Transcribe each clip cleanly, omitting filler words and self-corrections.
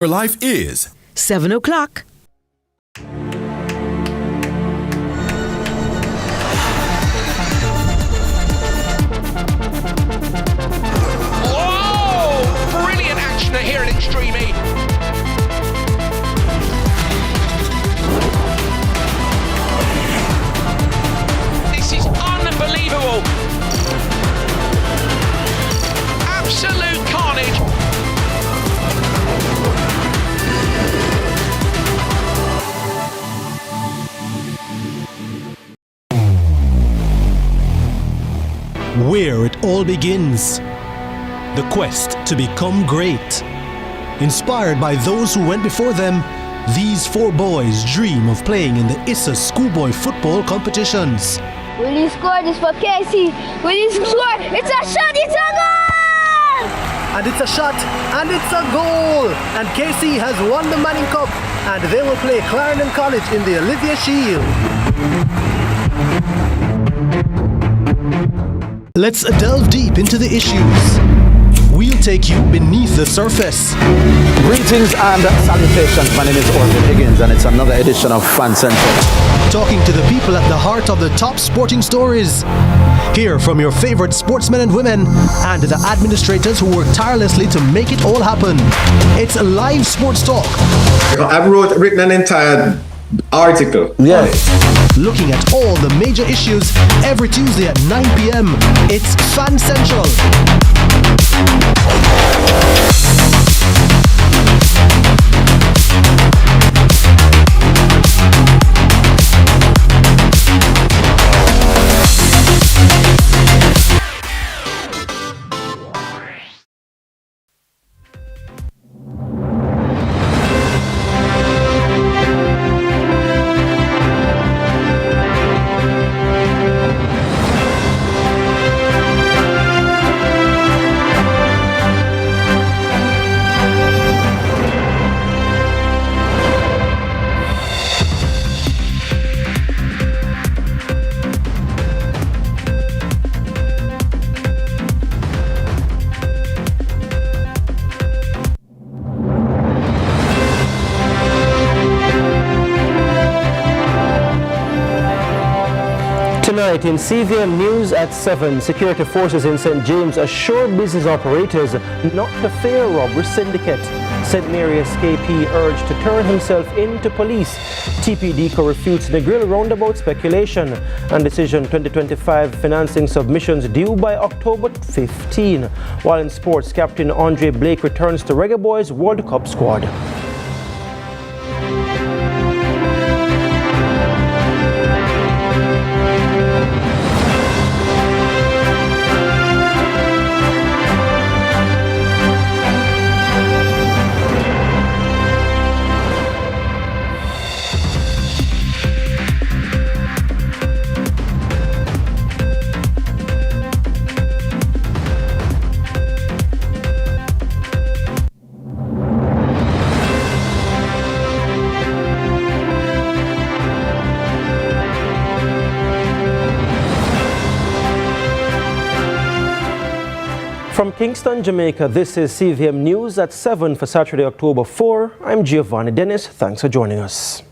Your life is 7 o'clock. Oh, brilliant action here at Extreme E. This is unbelievable. Absolute carnage. Where it all begins. The quest to become great. Inspired by those who went before them, these four boys dream of playing in the ISA schoolboy football competitions. Will he score this for Casey? Will he score? It's a shot, it's a goal! And it's a shot, and it's a goal! And Casey has won the Manning Cup, and they will play Clarendon College in the Olivia Shield. Let's delve deep into the issues. We'll take you beneath the surface. Greetings and salutations. My name is Orville Higgins, and it's another edition of Fan Central. Talking to the people at the heart of the top sporting stories. Hear from your favorite sportsmen and women and the administrators who work tirelessly to make it all happen. It's live sports talk. I've written an entire article. Yes. Looking at all the major issues every Tuesday at 9 p.m. It's Fan Central. Tonight in CVM News at 7, security forces in St. James assure business operators not to fear robbery syndicate. St. Mary escapee urged to turn himself in to police. TPDCO refutes Negril roundabout speculation. And decision 2025 financing submissions due by October 15. While in sports, Captain Andre Blake returns to Reggae Boys World Cup squad. From Kingston, Jamaica, this is CVM News at 7 for Saturday, October 4. I'm Giovanni Dennis. Thanks for joining us.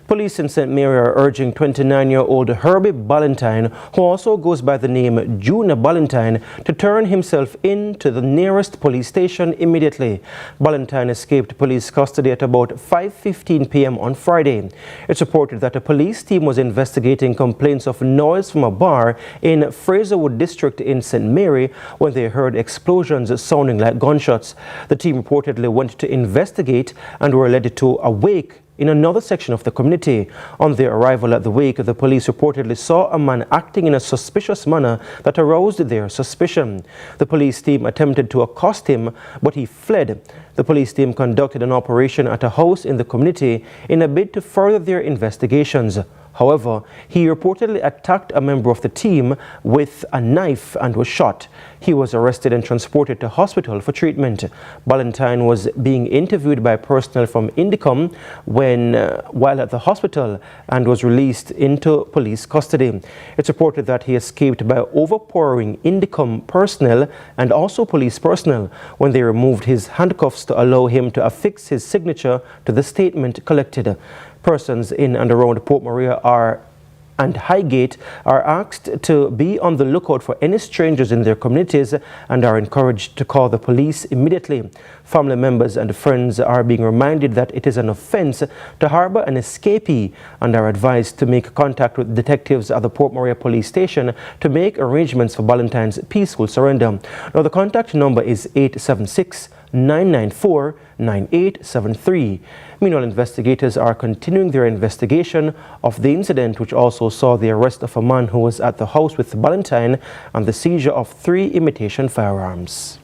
Police in St. Mary are urging 29-year-old Herbie Ballantyne, who also goes by the name Junior Ballantyne, to turn himself in to the nearest police station immediately. Ballantyne escaped police custody at about 5:15 p.m. on Friday. It's reported that a police team was investigating complaints of noise from a bar in Fraserwood district in St. Mary when they heard explosions sounding like gunshots. The team reportedly went to investigate and were led to a wake in another section of the community. On their arrival at the wake, the police reportedly saw a man acting in a suspicious manner that aroused their suspicion. The police team attempted to accost him, but he fled. The police team conducted an operation at a house in the community in a bid to further their investigations. However, he reportedly attacked a member of the team with a knife and was shot. He was arrested and transported to hospital for treatment. Ballantyne was being interviewed by personnel from Indicom while at the hospital and was released into police custody. It's reported that he escaped by overpowering Indicom personnel and also police personnel when they removed his handcuffs to allow him to affix his signature to the statement collected. Persons in and around Port Maria and Highgate are asked to be on the lookout for any strangers in their communities and are encouraged to call the police immediately. Family members and friends are being reminded that it is an offence to harbour an escapee and are advised to make contact with detectives at the Port Maria police station to make arrangements for Ballantyne's peaceful surrender. Now the contact number is 876-994-9873. Meanwhile, investigators are continuing their investigation of the incident, which also saw the arrest of a man who was at the house with Ballantyne and the seizure of 3 imitation firearms.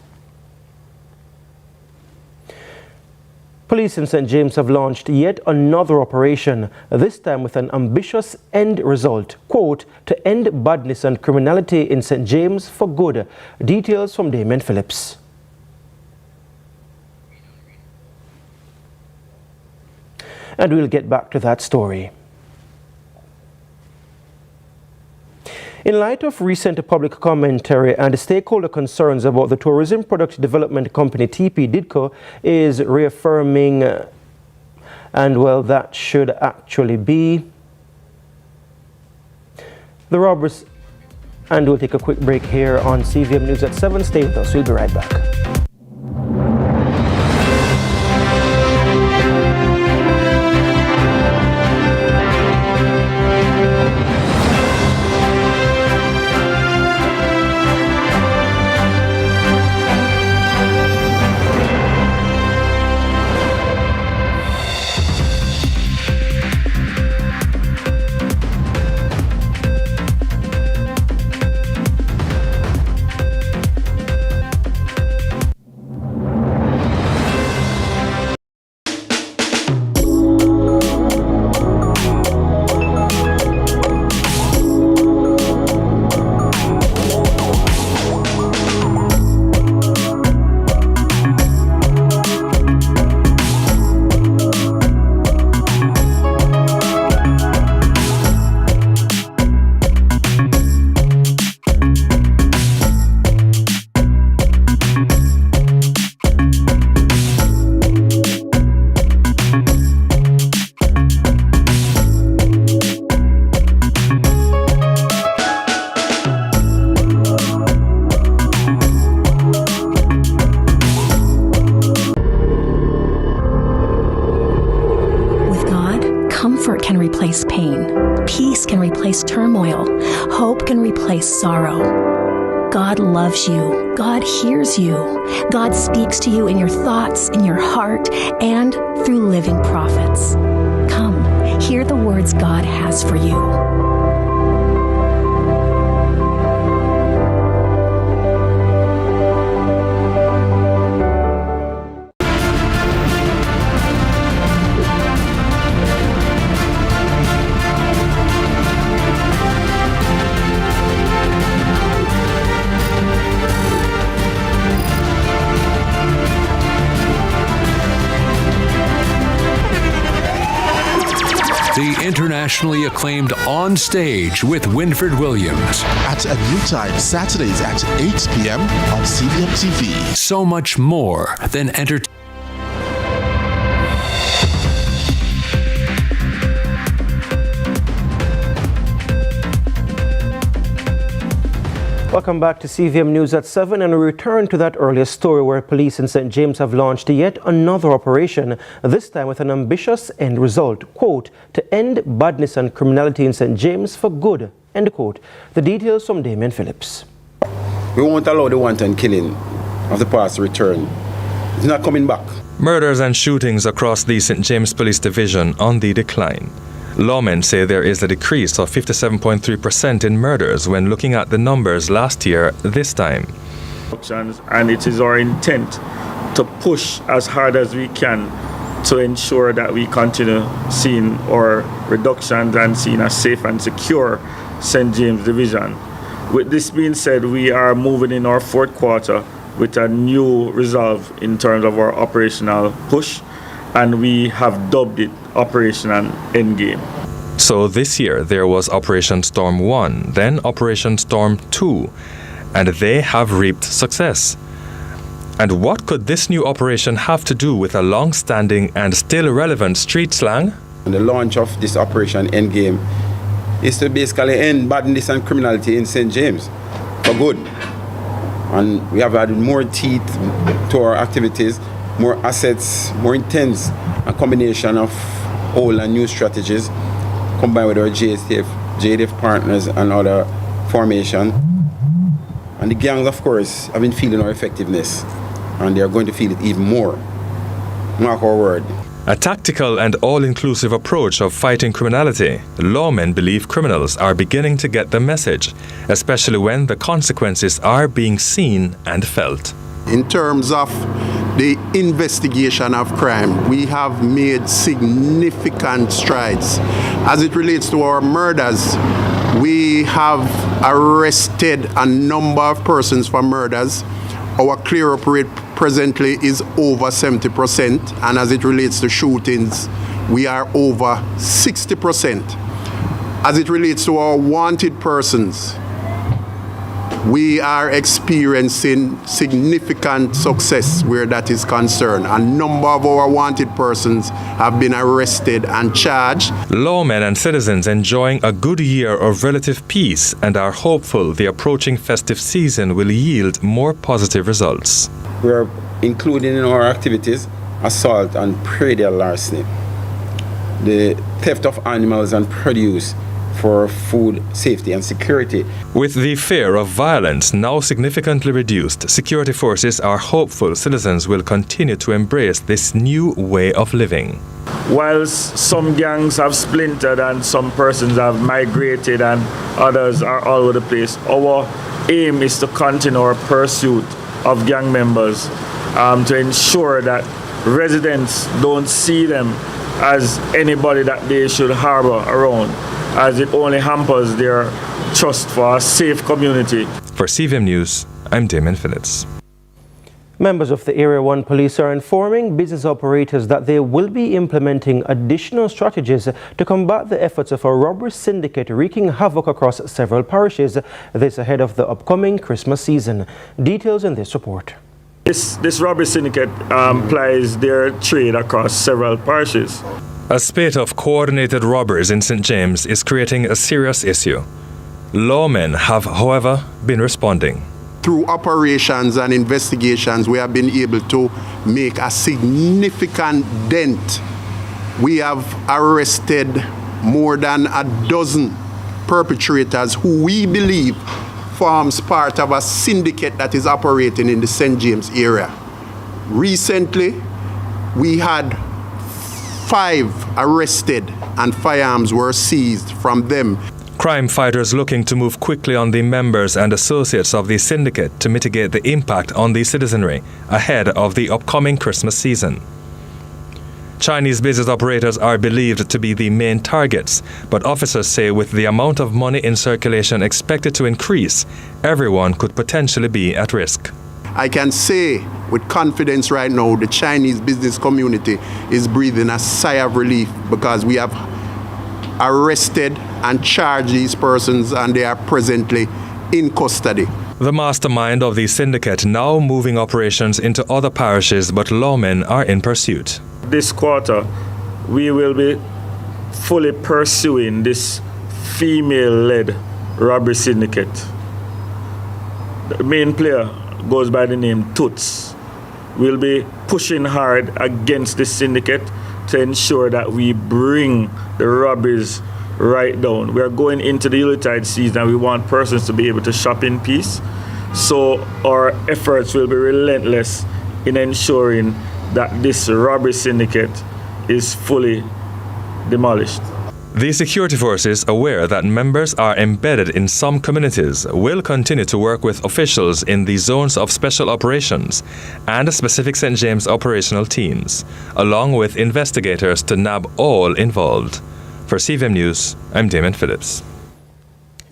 Police in St. James have launched yet another operation, this time with an ambitious end result, quote, to end badness and criminality in St. James for good. Details from Damien Phillips. And we'll get back to that story. In light of recent public commentary and stakeholder concerns about the tourism product development company TP Didco is reaffirming, and well, that should actually be the robbers. And we'll take a quick break here on CVM News at 7. Stay with us, we'll be right back. Comfort can replace pain. Peace can replace turmoil. Hope can replace sorrow. God loves you. God hears you. God speaks to you in your thoughts, in your heart, and through living prophets. Come, hear the words God has for you. The internationally acclaimed On Stage with Winfred Williams. At a new time, Saturdays at 8 p.m. on CVM TV. So much more than entertainment. Welcome back to CVM News at 7, and we return to that earlier story where police in St. James have launched yet another operation, this time with an ambitious end result, quote, to end badness and criminality in St. James for good, end quote. The details from Damien Phillips. We won't allow the wanton killing of the past to return. It's not coming back. Murders and shootings across the St. James Police Division on the decline. Lawmen say there is a decrease of 57.3% in murders when looking at the numbers last year this time. And it is our intent to push as hard as we can to ensure that we continue seeing our reductions and seeing a safe and secure St. James Division. With this being said, we are moving in our fourth quarter with a new resolve in terms of our operational push, and we have dubbed it Operation Endgame. So this year there was Operation Storm 1, then Operation Storm 2, and they have reaped success. And what could this new operation have to do with a long-standing and still relevant street slang? And the launch of this Operation Endgame is to basically end badness and criminality in St. James for good. And we have added more teeth to our activities, more assets, more intense, a combination of old and new strategies combined with our JDF partners and other formation. And the gangs, of course, have been feeling our effectiveness, and they are going to feel it even more. Mark our word. A tactical and all-inclusive approach of fighting criminality. Lawmen believe criminals are beginning to get the message, especially when the consequences are being seen and felt. In terms of the investigation of crime, we have made significant strides. As it relates to our murders, we have arrested a number of persons for murders. Our clear-up rate presently is over 70%, and as it relates to shootings, we are over 60%. As it relates to our wanted persons, we are experiencing significant success where that is concerned. A number of our wanted persons have been arrested and charged. Lawmen and citizens enjoying a good year of relative peace and are hopeful the approaching festive season will yield more positive results. We are including in our activities assault and predial larceny, the theft of animals and produce for food safety and security. With the fear of violence now significantly reduced, security forces are hopeful citizens will continue to embrace this new way of living. Whilst some gangs have splintered and some persons have migrated and others are all over the place, our aim is to continue our pursuit of gang members to ensure that residents don't see them as anybody that they should harbor around, as it only hampers their trust for a safe community. For CVM News, I'm Damon Phillips. Members of the Area 1 Police are informing business operators that they will be implementing additional strategies to combat the efforts of a robbery syndicate wreaking havoc across several parishes, this ahead of the upcoming Christmas season. Details in this report. This robbery syndicate plies their trade across several parishes. A spate of coordinated robberies in St. James is creating a serious issue. Lawmen have, however, been responding. Through operations and investigations, we have been able to make a significant dent. We have arrested more than a dozen perpetrators who we believe forms part of a syndicate that is operating in the St. James area. Recently, we had 5 arrested and firearms were seized from them. Crime fighters looking to move quickly on the members and associates of the syndicate to mitigate the impact on the citizenry ahead of the upcoming Christmas season. Chinese business operators are believed to be the main targets, but officers say with the amount of money in circulation expected to increase, everyone could potentially be at risk. I can say with confidence right now, the Chinese business community is breathing a sigh of relief because we have arrested and charged these persons and they are presently in custody. The mastermind of the syndicate now moving operations into other parishes, but lawmen are in pursuit. This quarter, we will be fully pursuing this female-led robbery syndicate. The main player goes by the name Toots. We'll be pushing hard against this syndicate to ensure that we bring the robberies right down. We are going into the Yuletide season and we want persons to be able to shop in peace. So our efforts will be relentless in ensuring that this robbery syndicate is fully demolished. The security forces, aware that members are embedded in some communities, will continue to work with officials in the zones of special operations and specific St. James operational teams, along with investigators to nab all involved. For CVM News, I'm Damon Phillips.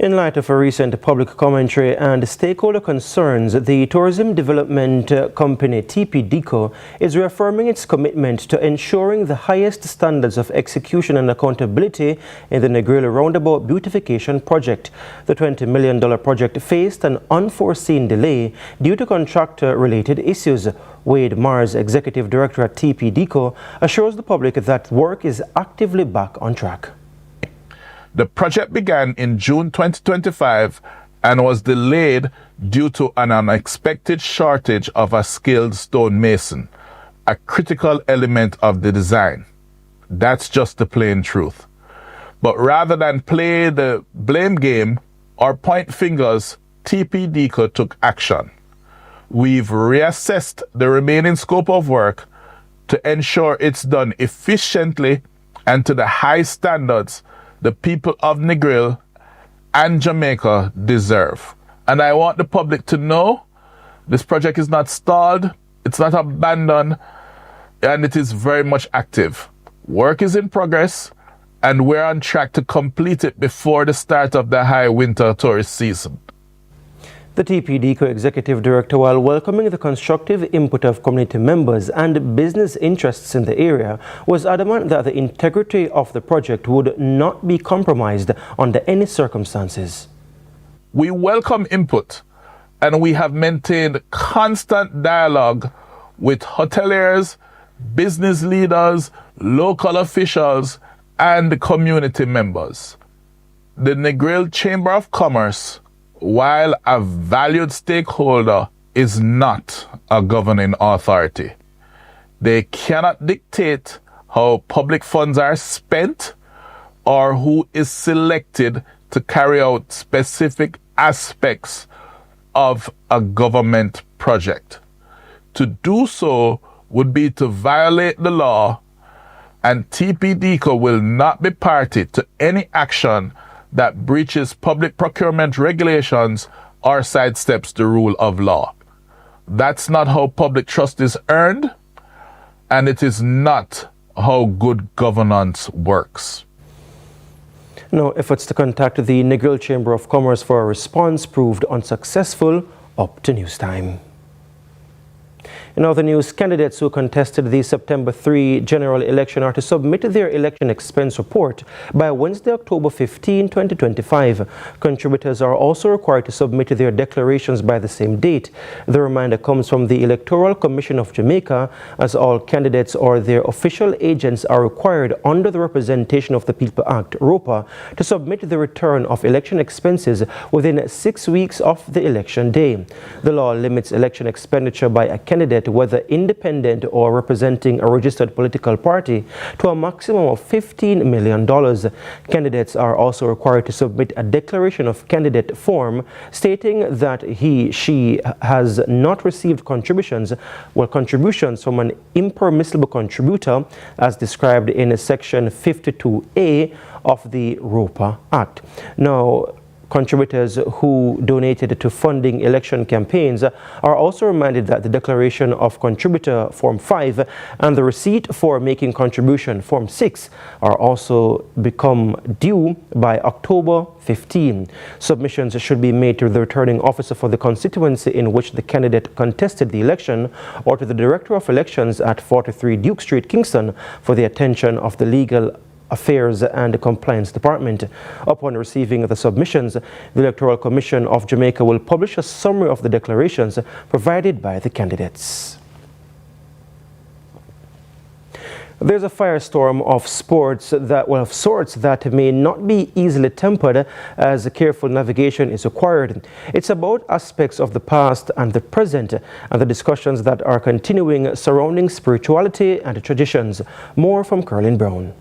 In light of a recent public commentary and stakeholder concerns, the tourism development company TPDCO is reaffirming its commitment to ensuring the highest standards of execution and accountability in the Negril roundabout beautification project. The $20 million project faced an unforeseen delay due to contractor-related issues. Wade Mars, executive director at TPDCO, assures the public that work is actively back on track. The project began in June 2025 and was delayed due to an unexpected shortage of a skilled stonemason, a critical element of the design. That's just the plain truth. But rather than play the blame game or point fingers, TPDCO took action. We've reassessed the remaining scope of work to ensure it's done efficiently and to the high standards the people of Negril and Jamaica deserve. And I want the public to know this project is not stalled, it's not abandoned, and it is very much active. Work is in progress, and we're on track to complete it before the start of the high winter tourist season. The TPDCO executive director, while welcoming the constructive input of community members and business interests in the area, was adamant that the integrity of the project would not be compromised under any circumstances. We welcome input, and we have maintained constant dialogue with hoteliers, business leaders, local officials, and community members. The Negril Chamber of Commerce, while a valued stakeholder, is not a governing authority. They cannot dictate how public funds are spent or who is selected to carry out specific aspects of a government project. To do so would be to violate the law, and TPDCO will not be party to any action that breaches public procurement regulations or sidesteps the rule of law. That's not how public trust is earned, and it is not how good governance works. No efforts to contact the Negril Chamber of Commerce for a response proved unsuccessful. Up to news time. In other news, candidates who contested the September 3 general election are to submit their election expense report by Wednesday, October 15, 2025. Contributors are also required to submit their declarations by the same date. The reminder comes from the Electoral Commission of Jamaica, as all candidates or their official agents are required under the Representation of the People Act, ROPA, to submit the return of election expenses within 6 weeks of the election day. The law limits election expenditure by a candidate, whether independent or representing a registered political party, to a maximum of $15 million. Candidates are also required to submit a declaration of candidate form stating that she has not received contributions from an impermissible contributor as described in Section 52A of the ROPA Act. Now, contributors who donated to funding election campaigns are also reminded that the declaration of contributor Form 5 and the receipt for making contribution Form 6 are also become due by October 15. Submissions should be made to the returning officer for the constituency in which the candidate contested the election, or to the Director of Elections at 43 Duke Street, Kingston, for the attention of the Legal Affairs and Compliance Department. Upon receiving the submissions, the Electoral Commission of Jamaica will publish a summary of the declarations provided by the candidates. There's a firestorm of sorts that may not be easily tempered as careful navigation is required. It's about aspects of the past and the present and the discussions that are continuing surrounding spirituality and traditions. More from Curlin Brown.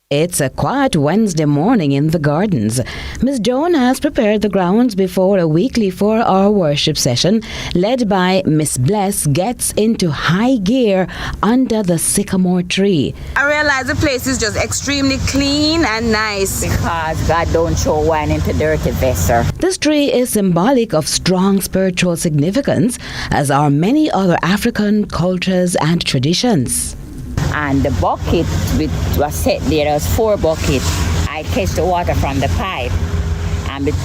It's a quiet Wednesday morning in the gardens. Ms. Joan has prepared the grounds before a weekly 4-hour worship session led by Miss Bless gets into high gear under the sycamore tree. I realize the place is just extremely clean and nice. Because God don't show wine into dirty vessel. This tree is symbolic of strong spiritual significance, as are many other African cultures and traditions. And the bucket was set there, there was 4 buckets. I catch the water from the pipe.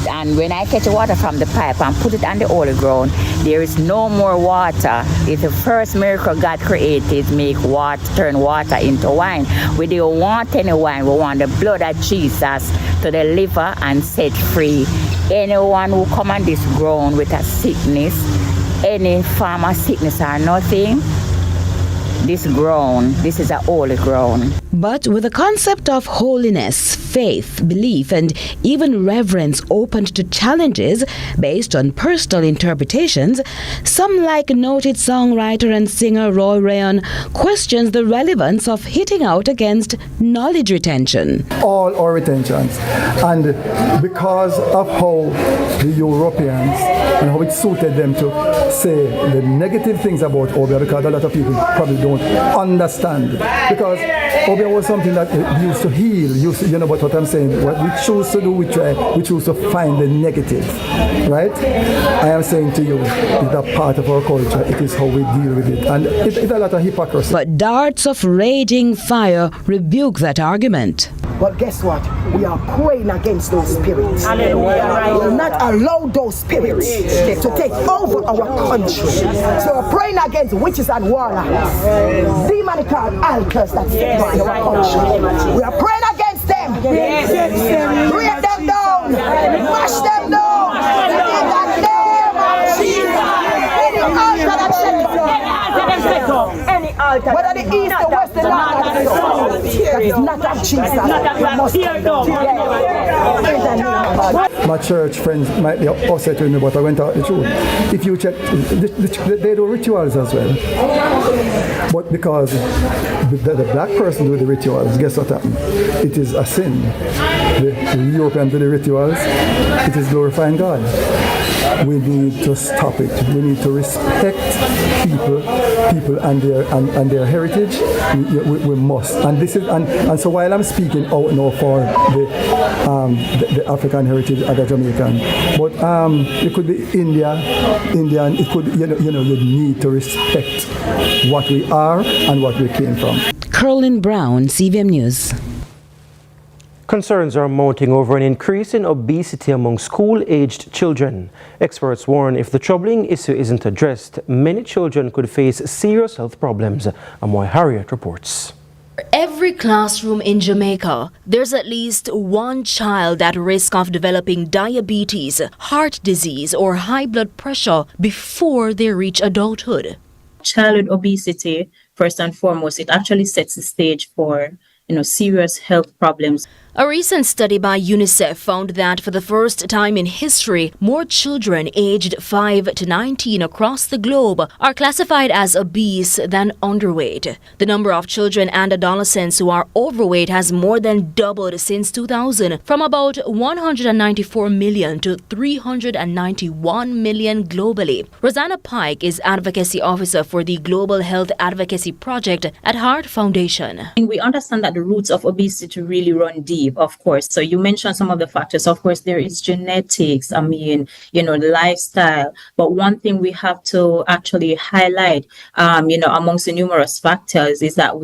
And when I catch the water from the pipe and put it on the holy ground, there is no more water. It's the first miracle God created, turn water into wine. We don't want any wine, we want the blood of Jesus to deliver and set free. Anyone who come on this ground with a sickness, any form of sickness or nothing, this is a holy ground. But with the concept of holiness, faith, belief, and even reverence opened to challenges based on personal interpretations, some like noted songwriter and singer Roy Rayon questions the relevance of hitting out against knowledge retention. All our retentions. And because of how the Europeans and how it suited them to say the negative things about Obia, because a lot of people probably don't understand. Because Obia was something that we used to heal, you know what I'm saying. What we choose to do, we choose to find the negative, right? I am saying to you, it's a part of our culture, it is how we deal with it. And it's a lot of hypocrisy. But darts of raging fire rebuke that argument. But guess what? We are praying against those spirits. We will not allow those spirits to take over our country. So we're praying against witches and warlocks, demonic altars that sit in our country. We are praying against them. Break them down. Mash them down. In the name of Jesus. Any altar that set up. Any altar. Whether the east, the west, the north, or the south. That is not of Jesus. My church friends might be upset with me, but I went out the truth. If you check, they do rituals as well. But because the black person do the rituals, guess what happened? It is a sin. The European do the rituals, it is glorifying God. We need to stop it. We need to respect people and their heritage. We must. And this is and so while I'm speaking out now for the African heritage of the Jamaican, but it could be Indian. It could you need to respect what we are and what we came from. Curlin Brown, CVM News. Concerns are mounting over an increase in obesity among school-aged children. Experts warn if the troubling issue isn't addressed, many children could face serious health problems. Amoy Harriet reports. Every classroom in Jamaica, there's at least one child at risk of developing diabetes, heart disease, or high blood pressure before they reach adulthood. Childhood obesity, first and foremost, it actually sets the stage for serious health problems. A recent study by UNICEF found that for the first time in history, more children aged 5 to 19 across the globe are classified as obese than underweight. The number of children and adolescents who are overweight has more than doubled since 2000, from about 194 million to 391 million globally. Rosanna Pike is Advocacy Officer for the Global Health Advocacy Project at Heart Foundation. We understand that the roots of obesity really run deep, of course. So you mentioned some of the factors. Of course, there is genetics, lifestyle. But one thing we have to actually highlight, amongst the numerous factors is that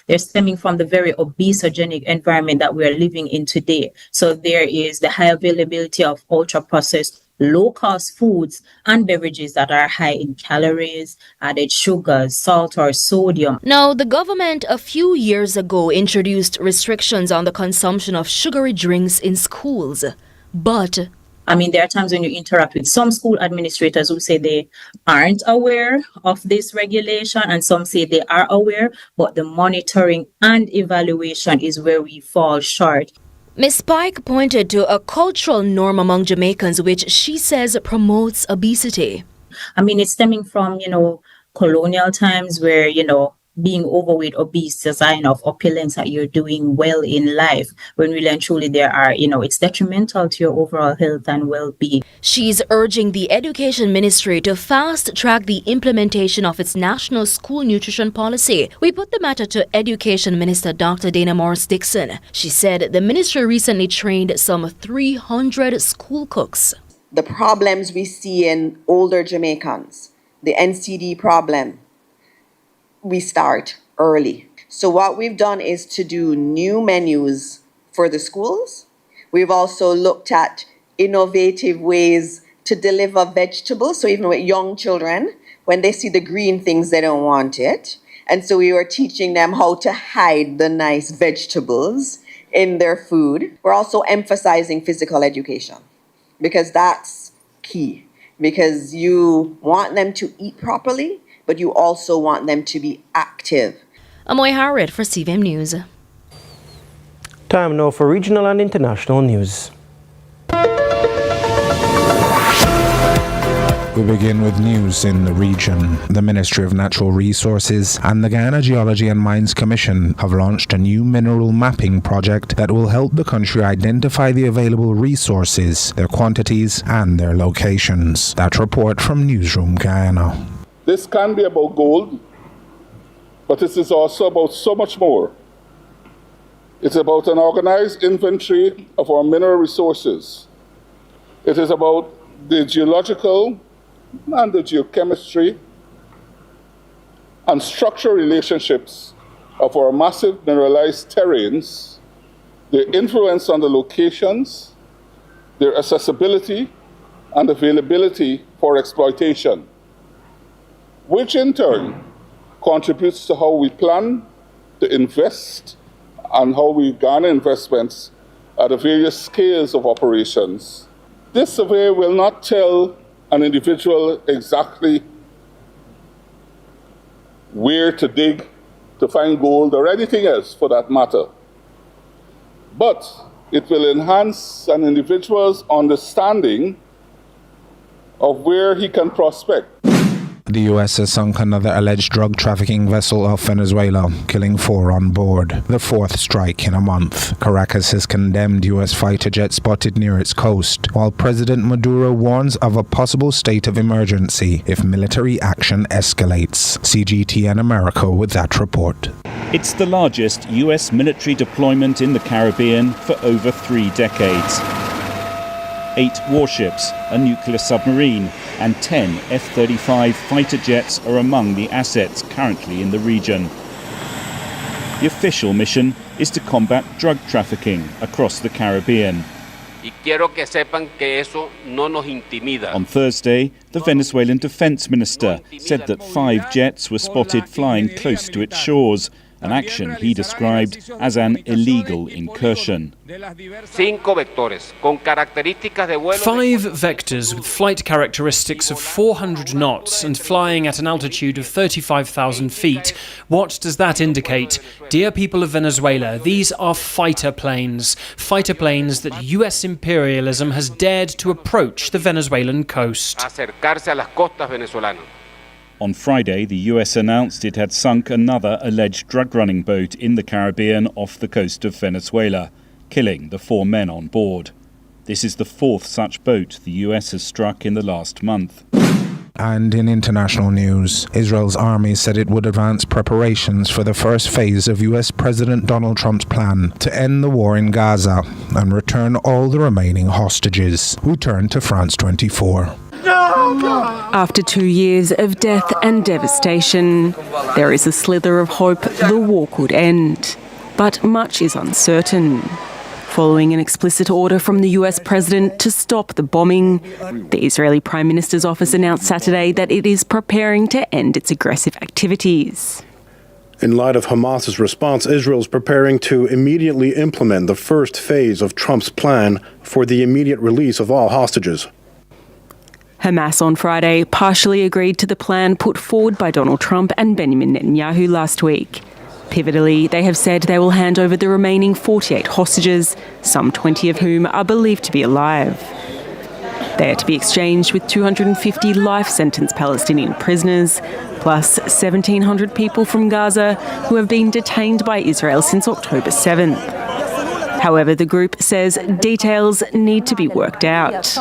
they're stemming from the very obesogenic environment that we're living in today. So there is the high availability of ultra-processed low-cost foods and beverages that are high in calories, added sugars, salt or sodium. Now, the government a few years ago introduced restrictions on the consumption of sugary drinks in schools. But there are times when you interact with some school administrators who say they aren't aware of this regulation, and some say they are aware, but the monitoring and evaluation is where we fall short. Ms. Pike pointed to a cultural norm among Jamaicans which she says promotes obesity. It's stemming from, colonial times where, being overweight, obese, a sign of opulence, that you're doing well in life, when really and truly there are, it's detrimental to your overall health and well-being. She's urging the Education Ministry to fast-track the implementation of its national school nutrition policy. We put the matter to Education Minister Dr. Dana Morris-Dixon. She said the ministry recently trained some 300 school cooks. The problems we see in older Jamaicans, the NCD problem, we start early. So what we've done is to do new menus for the schools. We've also looked at innovative ways to deliver vegetables. So even with young children, when they see the green things, they don't want it. And so we were teaching them how to hide the nice vegetables in their food. We're also emphasizing physical education, because that's key. Because you want them to eat properly, but you also want them to be active. Amoy Harriet for CVM News. Time now for regional and international news. We begin with news in the region. The Ministry of Natural Resources and the Guyana Geology and Mines Commission have launched a new mineral mapping project that will help the country identify the available resources, their quantities and their locations. That report from Newsroom Guyana. This can be about gold, but this is also about so much more. It's about an organized inventory of our mineral resources. It is about the geological and the geochemistry and structural relationships of our massive mineralized terrains, their influence on the locations, their accessibility and availability for exploitation, which in turn contributes to how we plan to invest and how we garner investments at the various scales of operations. This survey will not tell an individual exactly where to dig to find gold or anything else for that matter, but it will enhance an individual's understanding of where he can prospect. The U.S. has sunk another alleged drug trafficking vessel off Venezuela, killing 4 on board, the 4th strike in a month. Caracas has condemned U.S. fighter jets spotted near its coast, while President Maduro warns of a possible state of emergency if military action escalates. CGTN America with that report. It's the largest U.S. military deployment in the Caribbean for over 3 decades. 8 warships, a nuclear submarine, and 10 F-35 fighter jets are among the assets currently in the region. The official mission is to combat drug trafficking across the Caribbean. On Thursday, the Venezuelan defense minister said that 5 jets were spotted flying close to its shores, an action he described as an illegal incursion. 5 vectors with flight characteristics of 400 knots and flying at an altitude of 35,000 feet. What does that indicate? Dear people of Venezuela, these are fighter planes that US imperialism has dared to approach the Venezuelan coast. On Friday, the US announced it had sunk another alleged drug-running boat in the Caribbean off the coast of Venezuela, killing the 4 men on board. This is the 4th such boat the US has struck in the last month. And in international news, Israel's army said it would advance preparations for the first phase of US President Donald Trump's plan to end the war in Gaza and return all the remaining hostages. We turn to France 24. After 2 years of death and devastation, there is a slither of hope the war could end. But much is uncertain. Following an explicit order from the US president to stop the bombing, the Israeli Prime Minister's office announced Saturday that it is preparing to end its aggressive activities. In light of Hamas's response, Israel is preparing to immediately implement the first phase of Trump's plan for the immediate release of all hostages. Hamas on Friday partially agreed to the plan put forward by Donald Trump and Benjamin Netanyahu last week. Pivotally, they have said they will hand over the remaining 48 hostages, some 20 of whom are believed to be alive. They are to be exchanged with 250 life-sentence Palestinian prisoners, plus 1,700 people from Gaza who have been detained by Israel since October 7th. However, the group says details need to be worked out.